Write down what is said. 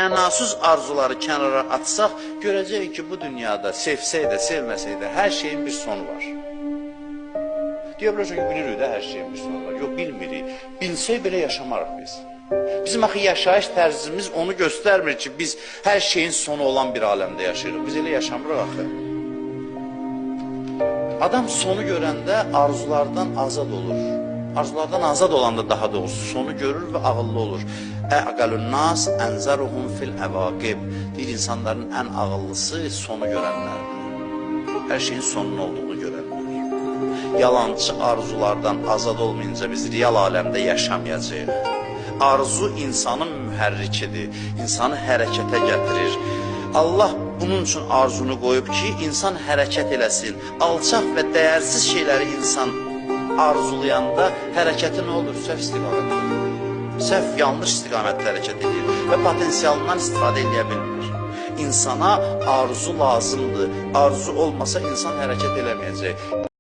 mənasız arzuları kənara atsaq, görəcəyik ki, bu dünyada sevsək də, sevməsək də hər şeyin bir sonu var. Deyə bilərsən ki, bilirik də hər şeyin bir sonu var. Yox, bilmirik. Bilsək belə yaşamarıq biz. Bizim axı yaşayış tərzimiz onu göstərmir ki, biz hər şeyin sonu olan bir aləmdə yaşayırıq. Biz elə yaşamırıq axı. Adam sonu görəndə arzulardan azad olur. Arzulardan azad olanda daha doğrusu sonu görür və ağıllı olur. Əqəlun nas ənzəruhum fil əvaqib. Deyir, insanların ən ağıllısı sonu görənlərdir. Hər şeyin sonunun olduğunu görənlər. Yalancı arzulardan azad olmayınca biz real aləmdə yaşamayacağıq. Arzu insanın mühərrikidir, insanı hərəkətə gətirir. Allah bunun üçün arzunu qoyub ki, insan hərəkət eləsin. Alçaq və dəyərsiz şeyləri insan arzulayanda hərəkəti nə olur? Səhv istiqamətdə. Səhv, yanlış istiqamətdə hərəkət edir və potensialından istifadə edə bilmir. İnsana arzu lazımdır. Arzu olmasa insan hərəkət eləməyəcək.